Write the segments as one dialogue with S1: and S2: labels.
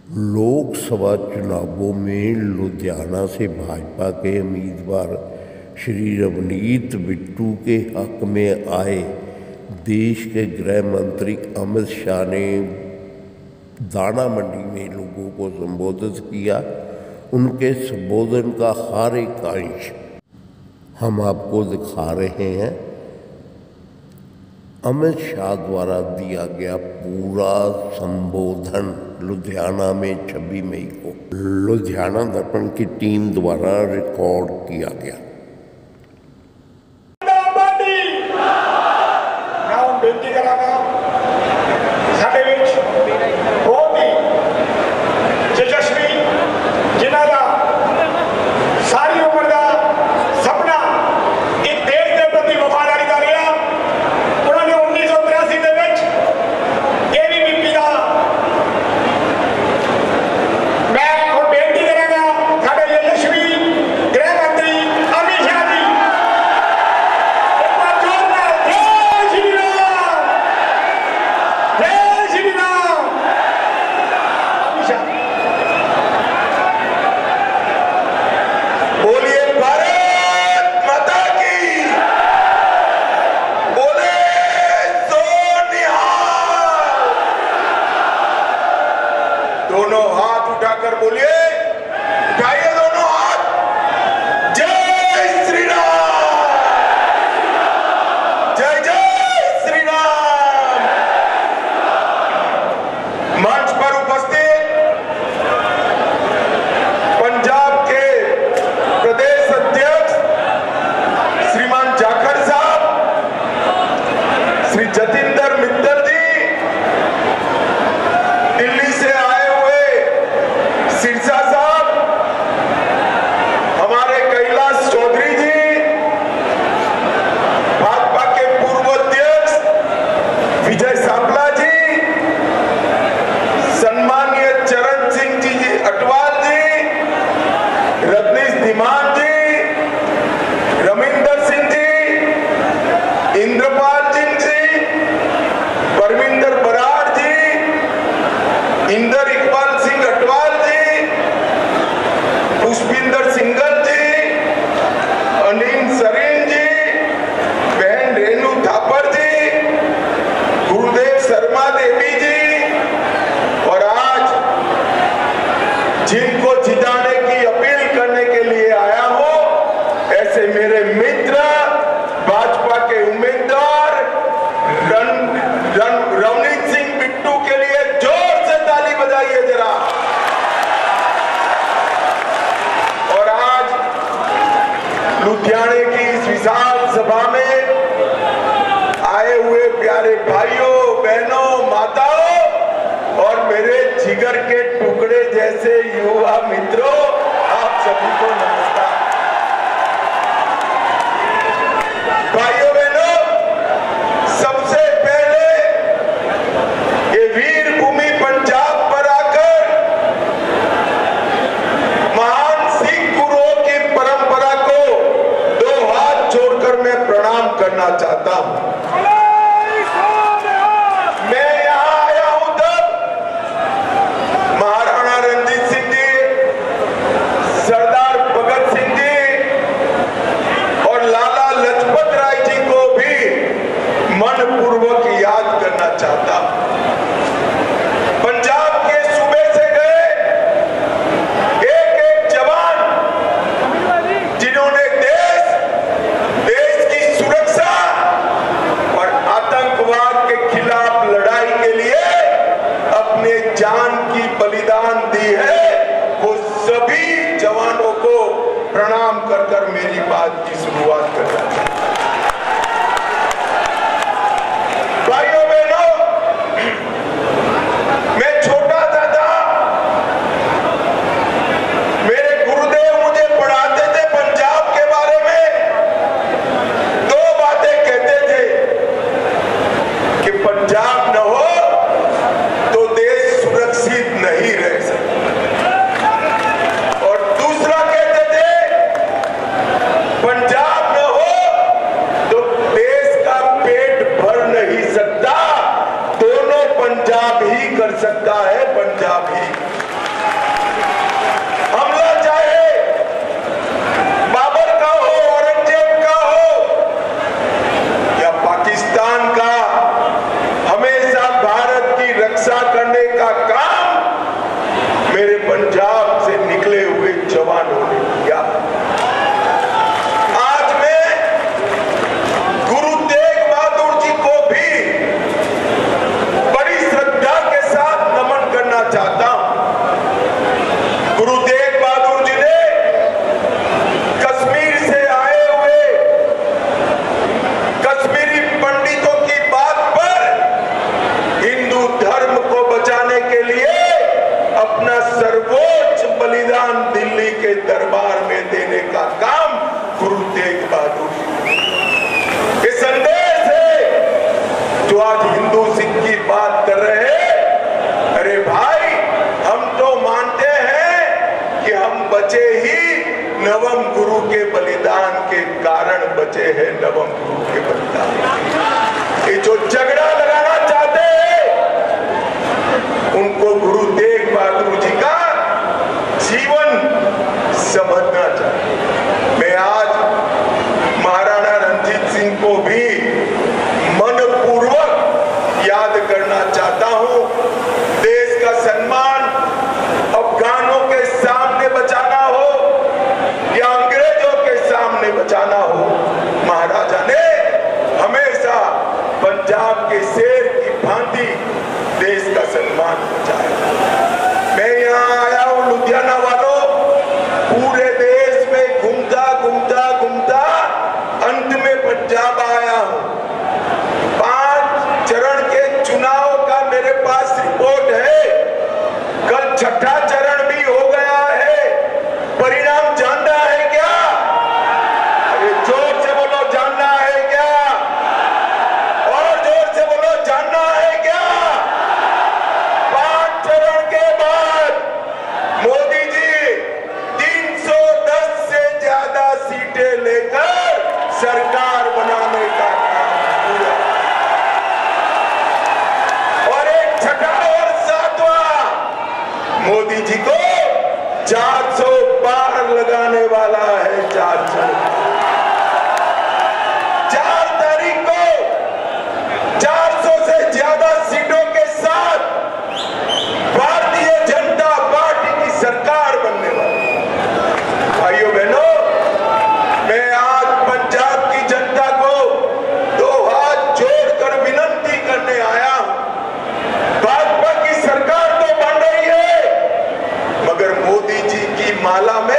S1: लोकसभा चुनावों में लुधियाना से भाजपा के उम्मीदवार श्री रवनीत बिट्टू के हक में आए देश के गृह मंत्री अमित शाह ने दाना मंडी में लोगों को संबोधित किया। उनके संबोधन का हर एक अंश हम आपको दिखा रहे हैं। अमित शाह द्वारा दिया गया पूरा संबोधन लुधियाना में 26 मई को लुधियाना दर्पण की टीम द्वारा रिकॉर्ड किया गया।
S2: दोनों हाथ उठाकर बोलिए, उठाइए दोनों हाथ। जय श्री राम, जय जय श्री राम। मंच पर उपस्थित पंजाब के प्रदेश अध्यक्ष श्रीमान जाखड़ साहब, श्री जतिंदर मित्तल जी, दिल्ली से आए सिरसा साहब, हमारे कैलाश चौधरी जी, भाजपा के पूर्व अध्यक्ष विजय सांपला जी, सम्मानीय चरण सिंह जी अटवाल जी, रत्नीश धीमान जी, रविंदर सिंह जी, इंद्रपाल सिंह जी, परमिंदर बराड़ जी, इंदर इकबाल सिंह अटवाल जी, पुष्पिंदर सिंगल जी, अनिल सरीन जी, बहन रेणु थापर जी, गुरुदेव शर्मा देवी जी, और आज जिनको जिताने की अपील करने के लिए आया हूं, ऐसे मेरे मित्र भाजपा के उम्मीदवार रवनीत सिंह बिट्टू के लिए जोर से ताली बजाइए जरा। लुधियाने की इस विशाल सभा में आए हुए प्यारे भाइयों, बहनों, माताओं और मेरे जिगर के टुकड़े जैसे युवा मित्रों, आप सभी को नमस्कार। भाइयों बहनों, सबसे पहले ये वीर भूमि पंजाब पर आकर महान सिख गुरुओं की परंपरा को छोड़कर मैं प्रणाम करना चाहता हूं। मैं यहां आया हूं तब महाराणा रणजीत सिंह जी, सरदार भगत चाहता हूं। गुरु तेग बहादुर जी ने कश्मीर से आए हुए कश्मीरी पंडितों की बात पर हिंदू धर्म को बचाने के लिए अपना सर्वोच्च बलिदान दिल्ली के दरबार में देने का काम गुरु तेग बहादुर जी। ये संदेश है जो आज हिंदू सिख की बात कर रहे हैं। अरे भाई, हम तो मानते हैं कि हम बचे ही नवम गुरु के बलिदान के कारण बचे हैं। नवम गुरु के बलिदान, ये जो झगड़ा लगाना चाहते हैं उनको गुरु तेग बहादुर जी का जीवन समझना चाहिए। मैं आज महाराणा रणजीत सिंह को भी मनपूर्वक याद करना चाहता हूं। देश का सम्मान अफगानों के सामने बचाना हो या अंग्रेजों के सामने बचाना हो, महाराजा ने हमेशा पंजाब के शेर की भांति देश का सम्मान बचाया। मैं यहाँ आया हूँ लुधियाना वालों, पूरे देश में घूमता घूमता घूमता अंत में पंजाब आया हूँ। 5 चरण के चुनाव का मेरे पास रिपोर्ट है। कल छठा चरण भी हो गया है। परिणाम जानना है क्या? अरे जोर से बोलो, जानना है क्या? और जोर से बोलो, जानना है क्या? 5 चरण के बाद मोदी जी 310 से ज्यादा सीटें लेकर सरकार बनाने का काम पूरा, और एक छठा और 7वां मोदी जी को 400 पार लगाने वाला है। 400 4 तारीख को 400 से ज्यादा सीटों के साथ भारतीय जनता पार्टी की सरकार बनने वाली। भाइयों बहनों, मैं आज पंजाब की जनता को 2 हाथ जोड़कर विनती करने आया हूं। भाजपा की सरकार तो बन रही है, मगर मोदी जी की माला में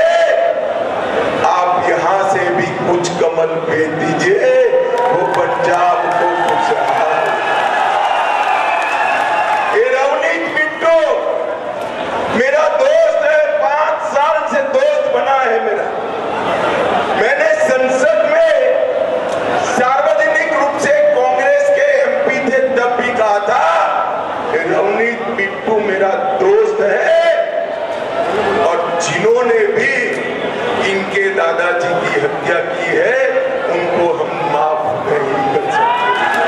S2: आप यहां से भी कुछ कमल भेज दीजिए, वो पंजाब को खुशहाल। ये रवनीत बिट्टू मेरा दोस्त है, 5 साल से दोस्त बना है मेरा। मैंने संसद में सार्वजनिक रूप से कांग्रेस के एमपी थे तब भी कहा था रवनीत बिट्टू मेरा दोस्त है, और जिन्होंने भी इनके दादाजी की हत्या की है उनको हम माफ नहीं कर सकते।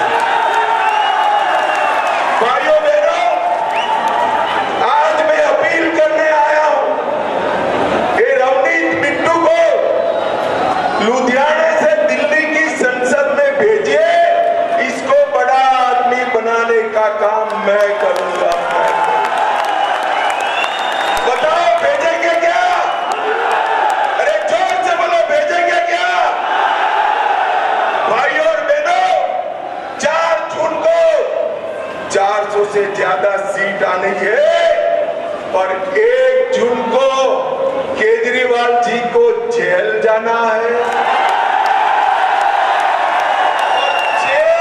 S2: भाइयों बहनों, आज मैं अपील करने आया हूं कि रवनीत बिट्टू को लुधियाने से दिल्ली की संसद में भेजिए। इसको बड़ा आदमी बनाने का काम मैं करूंगा। बताओ भेजेंगे क्या? अरे जोर से बोलो, भेजेंगे क्या? भाइयों और बहनों, 4 जून को 400 से ज्यादा सीट आनी है, और 1 जून को केजरीवाल जी को जेल जाना है, और 6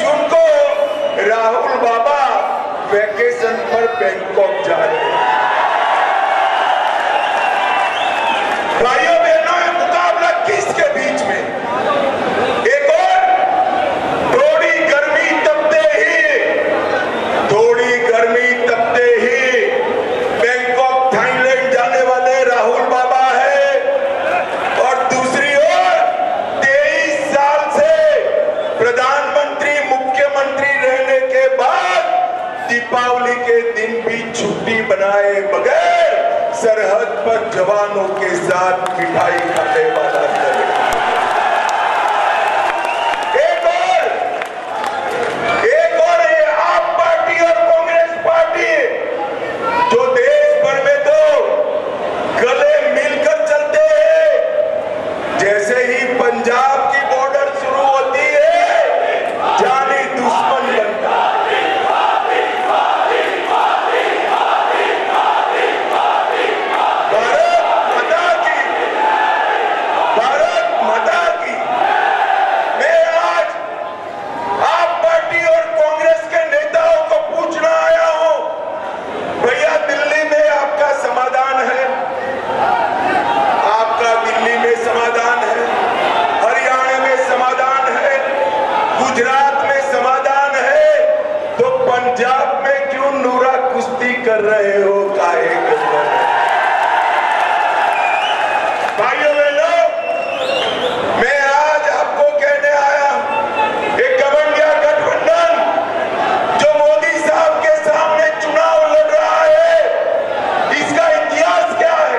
S2: जून को राहुल बाबा वैकेशन पर बैंकॉक जा रहे हैं। भाइयों बहनों, ये मुकाबला किसके बीच में? एक और थोड़ी गर्मी तपते ही बैंकॉक थाईलैंड जाने वाले राहुल बाबा है, और दूसरी ओर 23 साल से प्रधानमंत्री मुख्यमंत्री रहने के बाद दीपावली के दिन भी छुट्टी बनाए बगैर सरहद पर जवानों के साथ मिठाई खाने वाला एक और ये आप पार्टी और कांग्रेस पार्टी जो देश भर में तो गले मिलकर चलते हैं, जैसे ही पंजाब की बॉर्डर शुरू होती है जानी दुश्मन बनता है। कर रहे हो, काहे कर रहे हो? भाइयों बहनों, मैं आज आपको कहने आया, एक गठबंधन जो मोदी साहब के सामने चुनाव लड़ रहा है, इसका इतिहास क्या है?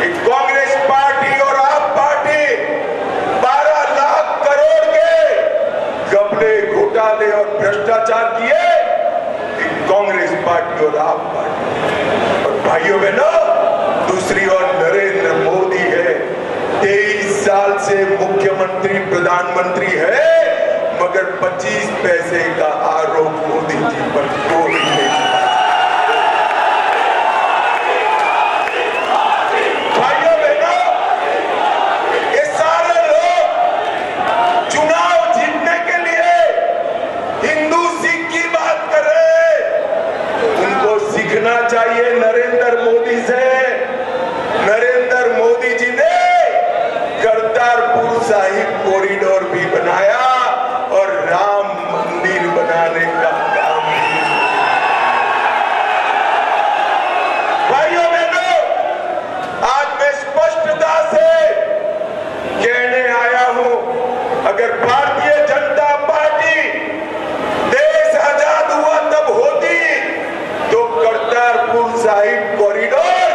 S2: एक कांग्रेस पार्टी और आप पार्टी 12 लाख करोड़ के घपले, घोटाले और भ्रष्टाचार किए, कांग्रेस पार्टी और आप पार्टी। और भाइयों बहनों, दूसरी ओर नरेंद्र मोदी है, 23 साल से मुख्यमंत्री प्रधानमंत्री है, मगर 25 पैसे का आरोप मोदी जी पर कोई नहीं। भाइयों बहनों, ये सारे लोग चुनाव जीतने के लिए हिंदू सिख की बात कर रहे हैं। उनको सीखना चाहिए नरेंद्र मोदी से। नरेंद्र मोदी जी ने करतारपुर साहिब कॉरिडोर भी बनाया और राम मंदिर बनाने का काम भी। भाइयों बहनों, आज मैं स्पष्टता से कहने आया हूं, अगर भारतीय जनता पार्टी देश आजाद हुआ तब होती तो करतारपुर साहिब कॉरिडोर,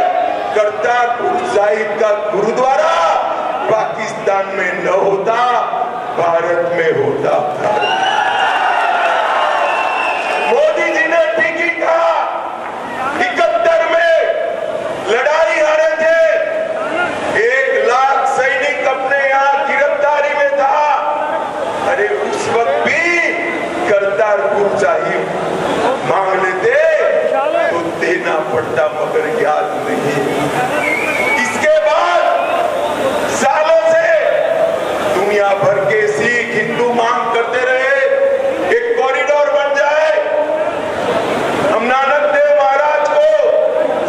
S2: करतारपुर साहिब का गुरुद्वारा पाकिस्तान में न होता, भारत में होता। मोदी जी ने ठीक ही कहा, 71 में लड़ाई हारे थे, 1 लाख सैनिक अपने यहां गिरफ्तारी में था। अरे उस वक्त भी करतारपुर साहिब मांग लेते तो देना पड़ता, मगर याद नहीं। इसके बाद सालों से दुनिया भर के सिख हिंदू मांग करते रहे, एक कॉरिडोर बन जाए, हम नानक देव महाराज को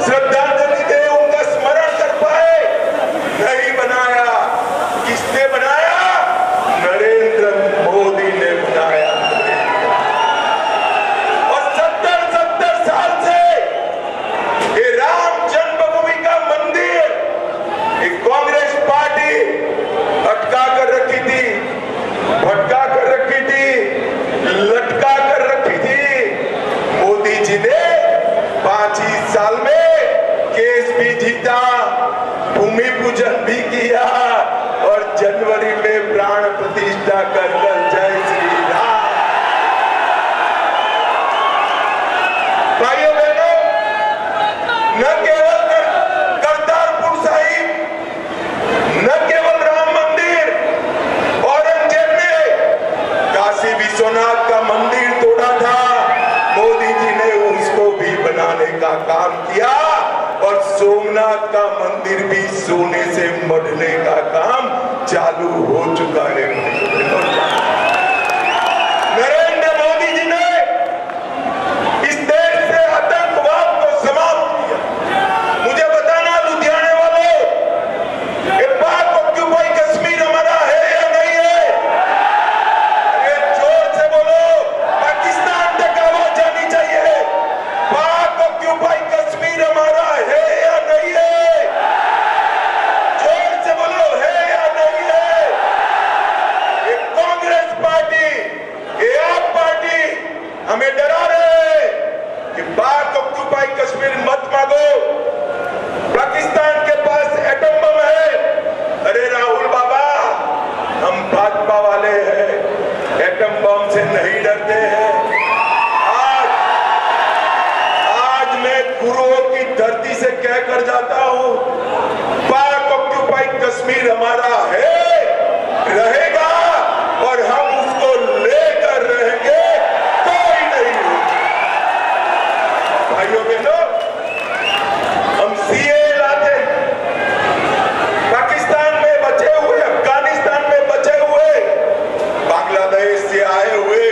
S2: श्रद्धांजलि दे, उनका स्मरण कर पाए। नहीं बनाया। किसने बनाया? नरेंद्र मोदी ने बनाया। और 70 साल से ये राम जन्मभूमि का मंदिर एक कांग्रेस पार्टी अटका कर रखी थी, भटका कर रखी थी, लटका कर रखी थी। मोदी जी ने 5 ही साल में केस भी जीता, भूमि पूजन भी किया और जनवरी में प्राण प्रतिष्ठा कर जय श्री राम। भाइयों बहनों, न केवल करतारपुर साहिब, न केवल राम मंदिर, औरंगजेब ने काशी विश्वनाथ का मंदिर तोड़ा था, मोदी जी ने उसको भी बनाने का काम किया और सोमनाथ का मंदिर भी सोने से मढ़ने का काम चालू हो चुका है। नरेंद्र मोदी जी ने इस देश से आतंकवाद को समाप्त किया। मुझे बताना लुधियाने वालों, ये पाक ऑक्यूपाई कश्मीर हमारा है या नहीं है? अरे जोर से बोलो, पाकिस्तान तक आवाज जानी चाहिए। पाक ऑक्यूपाई कश्मीर हमारा है या नहीं है? जोर से बोलो, है या नहीं है? ये कांग्रेस पार्टी, ये आप पार्टी हमें डरा रहे हैं कि पाक ऑक्यूपाई कश्मीर मत मांगो, पाकिस्तान के पास एटम बम है। अरे राहुल बाबा, हम भाजपा वाले हैं, एटम बम से नहीं डरते हैं। आज मैं गुरुओं की धरती से कहकर जाता हूं, पाक ऑक्यूपाई कश्मीर हमारा है, रहेगा और हम उसको लेकर रहेंगे, कोई नहीं होगा। भाइयों बहनों, हम सीए लाते, पाकिस्तान में बचे हुए, अफगानिस्तान में बचे हुए, बांग्लादेश से आए हुए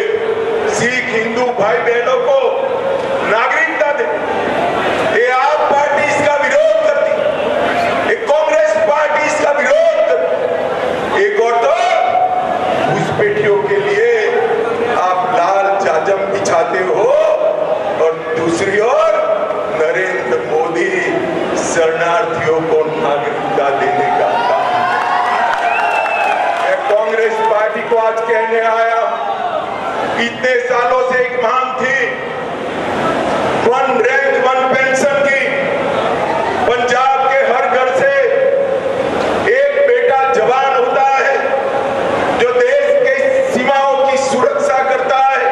S2: सिख हिंदू भाई बहनों को नागरिकता दे। ये आप पार्टी इसका विरोध करती, ये कांग्रेस पार्टी इसका विरोध करती। एक और तो घुसपैठियों के लिए आप लाल जाजम बिछाते हो और दूसरी ओर नरेंद्र मोदी शरणार्थियों को नागरिकता देने का काम। मैं कांग्रेस पार्टी को आज कहने आया, इतने सालों से एक मांग थी, वन रैंक वन पेंशन की। पंजाब के हर घर से एक बेटा जवान होता है जो देश के सीमाओं की सुरक्षा करता है।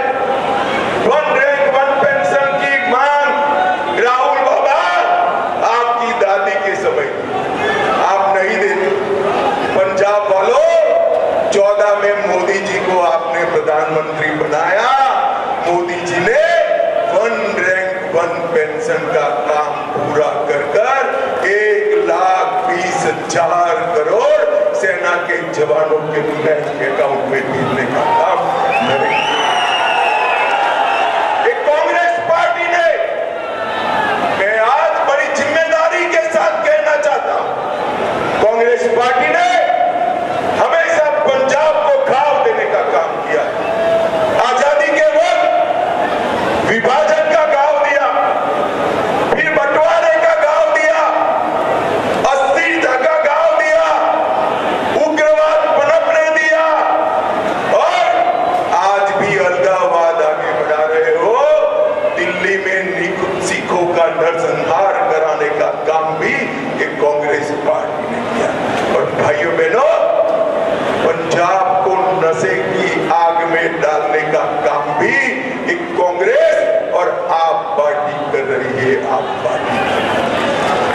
S2: वन रैंक वन पेंशन की मांग राहुल बाबा आपकी दादी के समय आप नहीं देते। पंजाब वालों, 14 में मोदी जी को आपने प्रधानमंत्री बनाया। मोदी जी ने वन रैंक वन पेंशन का काम पूरा कर 1,20,000 करोड़ सेना के जवानों के बैंक अकाउंट में भेजने का काम करें। कांग्रेस पार्टी ने, मैं आज बड़ी जिम्मेदारी के साथ कहना चाहता हूं, कांग्रेस पार्टी ने हमेशा पंजाब को घाव देने का काम किया है। आजादी के वक्त विभाजन का घाव दिया, फिर बंटवारे का घाव दिया, अस्थिरता का घाव दिया, उग्रवाद पनपने दिया, और आज भी अलगाववाद आगे बढ़ा रहे हो। दिल्ली में निकुंज सिखों का नरसंहार कराने का काम भी एक कांग्रेस पार्टी ने किया। और भाइयों बहनों, पंजाब को नशे की आग में डालने का काम भी एक कांग्रेस और आप पार्टी कर रही है। आप पार्टी,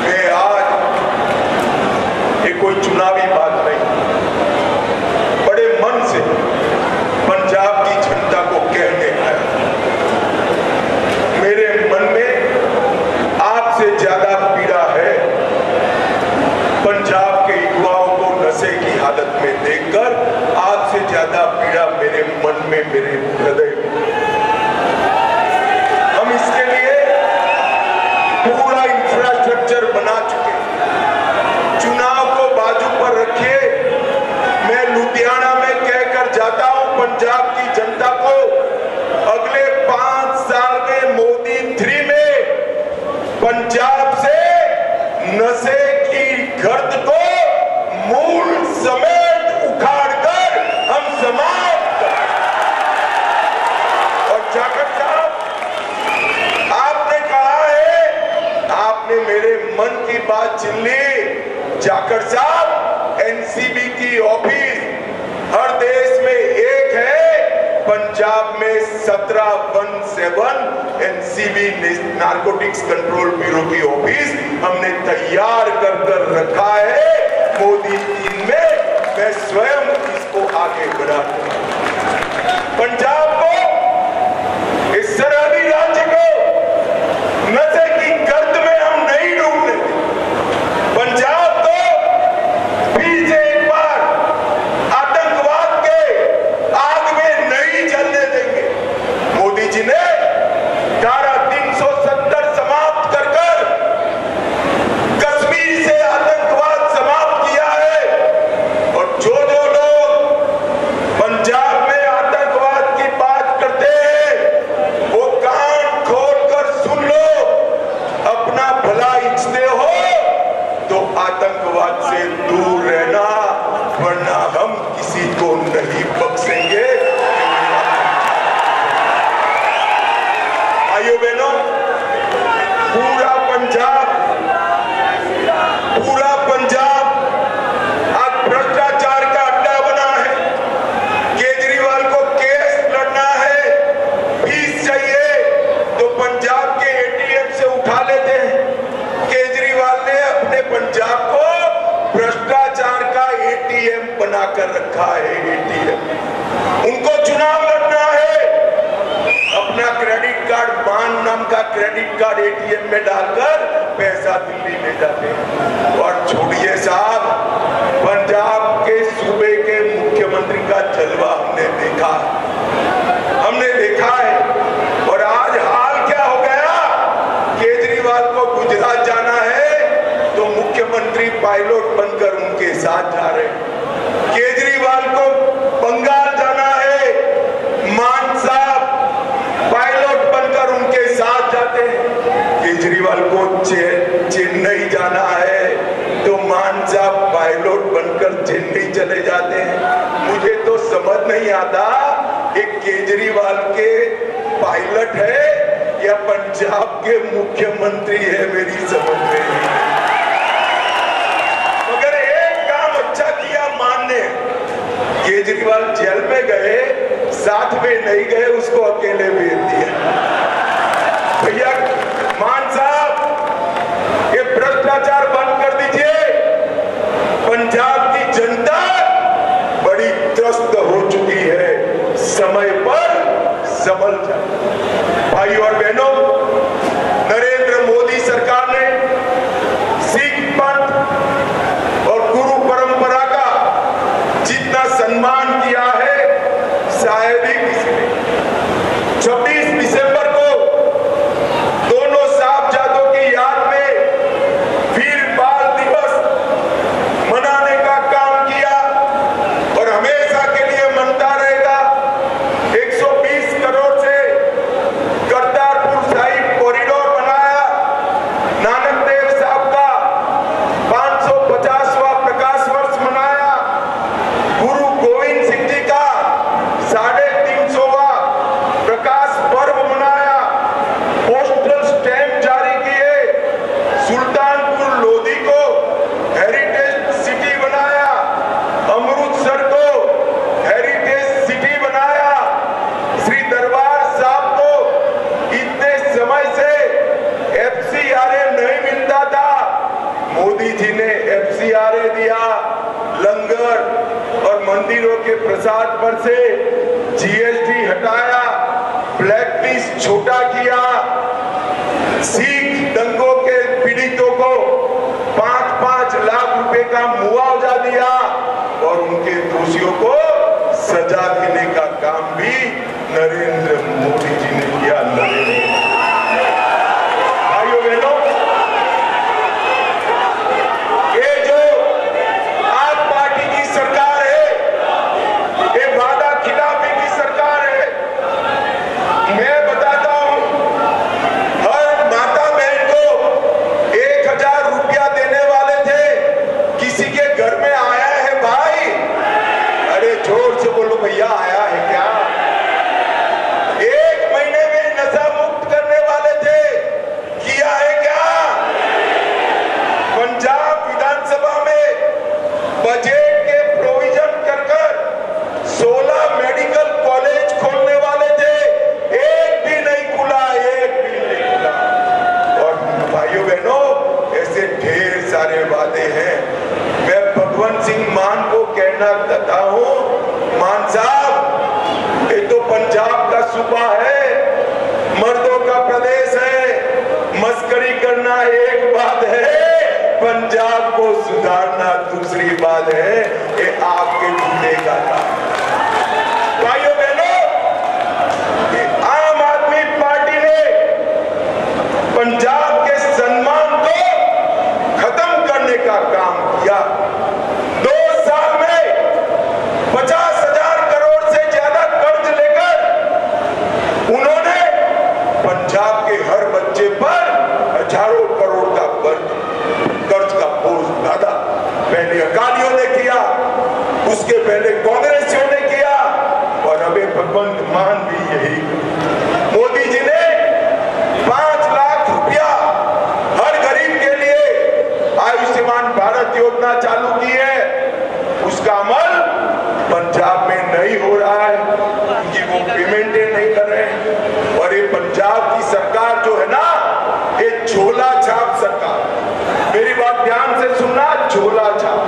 S2: मैं आज ये कोई चुनावी बात नहीं, बड़े मन से पंजाब की जनता को कहने आया। मेरे मन में आपसे ज्यादा पीड़ा है पंजाब के युवाओं को नशे की हालत में देखकर। आपसे ज्यादा पीड़ा मेरे मन में, मेरे हृदय में। हम इसके लिए पूरा इंफ्रास्ट्रक्चर बना चुके। चुनाव को बाजू पर रखिए, मैं लुधियाना में कहकर जाता हूं पंजाब की जनता को, अगले 5 साल में मोदी 3 में पंजाब से नशे की गर्द को मूल समेत उखाड़कर हम समाप्त करें। और जाकर साहब, आपने कहा है, आपने मेरे मन की बात छीन ली। जाकर साहब, एनसीबी की ऑफिस हर देश में एक है, पंजाब में 1717 एनसीबी नारकोटिक्स कंट्रोल ब्यूरो की ऑफिस हमने तैयार कर रखा है। मोदी टीम में मैं स्वयं इसको आगे बढ़ा। पंजाब को, इस सरहदी राज्य को नशे की गर्द में हम नहीं डूबने देंगे। पंजाब को फिर से एक बार आतंकवाद के आग में नहीं जलने देंगे। मोदी जी ने धारा 370 समाप्त कर कश्मीर से आतंकवाद समाप्त किया है। और जो लोग पंजाब में आतंकवाद की बात करते हैं, वो कान खोलकर सुन लो। अपना भला इच्छते हो तो आतंकवाद से दूर रहना, वरना हम किसी को नहीं बख्शेंगे। भाइयों बहनों, पूरा पंजाब आज भ्रष्टाचार का अड्डा बना है। केजरीवाल को केस लड़ना है, फीस चाहिए तो पंजाब के एटीएम से उठा लेते हैं। केजरीवाल ने अपने पंजाब को भ्रष्टाचार का एटीएम बनाकर रखा है। एटीएम, उनको चुनाव लड़ना है, अपना क्रेडिट कार्ड, मान नाम का क्रेडिट कार्ड एटीएम में डालकर पैसा दिल्ली ले जाते हैं। और छोड़िए साहब, पंजाब के सूबे के मुख्यमंत्री का जलवा हमने देखा है। और आज हाल क्या हो गया, केजरीवाल को गुजरात जाना है तो मुख्यमंत्री पायलट बनकर उनके साथ जा रहे हैं। केजरीवाल को बंगाल जाना है, मान साहब पायलट बनकर उनके साथ जाते हैं। केजरीवाल को चेन्नई जाना है तो मान साहब पायलट बनकर चेन्नई चले जाते हैं। मुझे तो समझ नहीं आता एक केजरीवाल के पायलट है या पंजाब के मुख्यमंत्री है, मेरी समझ में नहीं। मगर एक काम अच्छा किया मान ने, केजरीवाल जेल में गए, साथ में नहीं गए, उसको अकेले भेज दिया। भैया मान साहब ये भ्रष्टाचार बंद कर दीजिए। पंजाब की जनता बड़ी त्रस्त हो चुकी है, समय पर संभल जाए। भाई और बहनों, नरेंद्र मोदी सरकार ने सिख पंथ और गुरु परंपरा का जितना सम्मान किया है शायद ही किसी ने। 26 दिसंबर को दोनों साहबजादों की याद में वीर बाल दिवस मनाने का काम किया और हमेशा के लिए मनता रहेगा। 120 करोड़ से करतारपुर साहिब कॉरिडोर बनाया, नानक देव साहब का 550वां प्रकाश वर्ष मनाया, गुरु गोविंद सिंह जी का 350वां प्रकाश पर्व मनाया, पोस्टल स्टैंप जारी किए, सुल्तानपुर लोधी को हेरिटेज सिटी बनाया, अमृतसर को हेरिटेज सिटी बनाया, श्री दरबार साहब को इतने समय से FCRA नहीं मिलता था, मोदी जी ने FCRA दिया, लंगर और मंदिरों के प्रसाद पर से GST हटाया, ब्लैक लिस्ट छोटा किया, सिख दंगों के पीड़ितों को 5-5 लाख रुपए का मुआवजा दिया और उनके दोषियों को सजा देने का काम भी नरेंद्र मोदी जी ने किया। भाइयों बहनों, ये जो आप पार्टी की सरकार है, ये वादा खिलाफी की सरकार है। मैं बताता हूं, हर माता बहन को 1000 रुपया देने वाले थे, किसी के घर में आया है भाई? अरे जोर से बोलो भैया, आया है क्या? 1 महीने में नशा मुक्त करने वाले थे, किया है क्या? पंजाब विधानसभा में बजट के प्रोविजन कर 16 मेडिकल कॉलेज खोलने वाले थे, एक भी नहीं खुला, एक भी नहीं खुला। और भाइयों बहनों, ऐसे ढेर सारे वादे हैं। मैं भगवंत सिंह मान को कहना चाहता हूं, मान साहब ये तो पंजाब का सूबा है, मर्दों का प्रदेश है, मस्करी करना एक बात है, पंजाब को सुधारना दूसरी बात है। ये आपके जूते का काम। भाइयों बहनों, आम आदमी पार्टी ने पंजाब के सम्मान को खत्म करने का काम किया। 2 साल में 50,000 करोड़ से ज्यादा कर्ज लेकर उन्होंने पंजाब के हर बच्चे पर हजारों करोड़ का कर्ज का बोझ लादा। पहले अकालियों ने किया, उसके पहले कांग्रेसियों ने किया और अभी भगवंत मान भी यही। मोदी जी ने 5 लाख रुपया हर गरीब के लिए आयुष्मान भारत योजना चालू की है, उसका अमल पंजाब में नहीं हो रहा है क्योंकि वो पेमेंटें नहीं कर रहे हैं। और ये पंजाब की सरकार जो है ना, ये झोला छाप सरकार, मेरी बात ध्यान से सुनना, झोला छाप।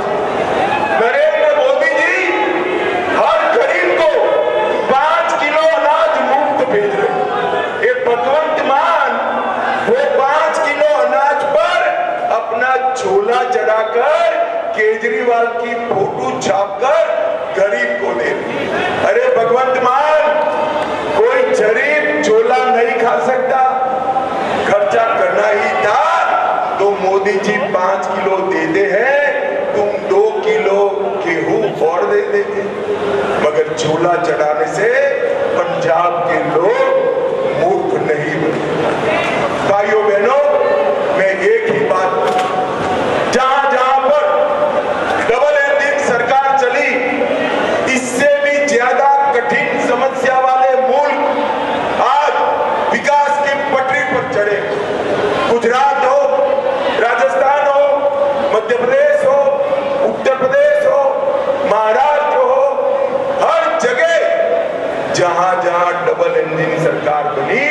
S2: नरेंद्र मोदी जी हर गरीब को 5 किलो अनाज मुफ्त भेज रहे। ये भगवंत मान वो 5 किलो अनाज पर अपना झोला चढ़ाकर केजरीवाल की फोटो छापकर गरीब को दे। अरे भगवंत मान, कोई गरीब झोला नहीं खा सकता, खर्चा करना ही था तो मोदी जी 5 किलो देते हैं, तुम 2 किलो गेहूं और दे देते। मगर झोला चढ़ाने से पंजाब के लोग मूर्ख नहीं बने। भाइयों बहनों, लड़े। गुजरात हो, राजस्थान हो, मध्य प्रदेश हो, उत्तर प्रदेश हो, महाराष्ट्र हो, हर जगह जहां जहां डबल इंजन सरकार बनी,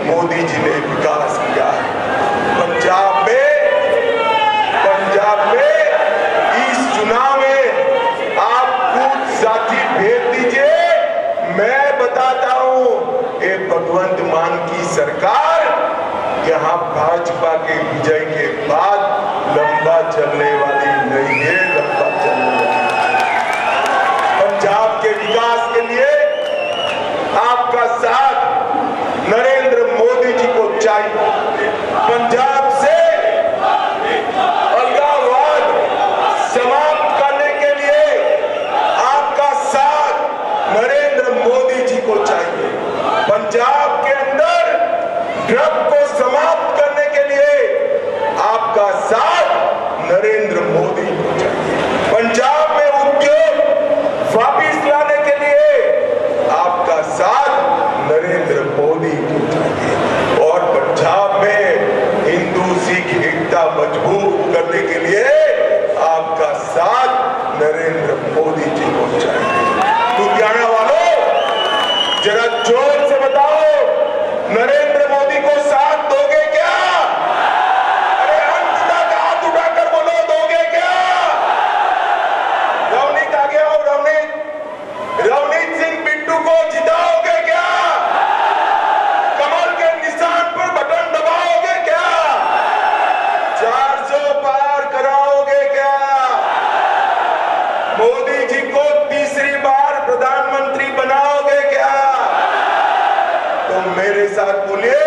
S2: मोदी जी ने विकास किया है। पंजाब में इस चुनाव में आप कुछ साथी भेज दीजिए, मैं बताता हूं, ये भगवंत मान की सरकार यहाँ भाजपा के विजय के बाद लंबा चलने वाली नहीं है, लंबा चलने वाली। पंजाब के विकास के लिए आपका साथ नरेंद्र मोदी जी को चाहिए। पंजाब से अलगाववाद समाप्त करने के लिए आपका साथ नरेंद्र मोदी जी को चाहिए। पंजाब के अंदर ड्रग को समाप्त करने के लिए आपका साथ नरेंद्र मोदी को चाहिए। पंजाब में उद्योग वापिस लाने के लिए आपका साथ नरेंद्र मोदी को चाहिए। और पंजाब में हिंदू सिख एकता मजबूत करने के लिए आपका साथ नरेंद्र मोदी जी को चाहिए। लुधियाना वालों, जरा जोर से बताओ, नरेंद्र मोदी को साथ दोगे क्या? अरे अंत तक हाथ उठाकर बोलो, दोगे क्या? रवनीत आगे आओ, रवनीत सिंह बिट्टू को जिताओगे क्या? कमल के निशान पर बटन दबाओगे क्या? 400 पार कराओगे क्या? मोदी जी को तीसरी बार प्रधानमंत्री बनाओगे क्या? तो मेरे साथ बोलिए,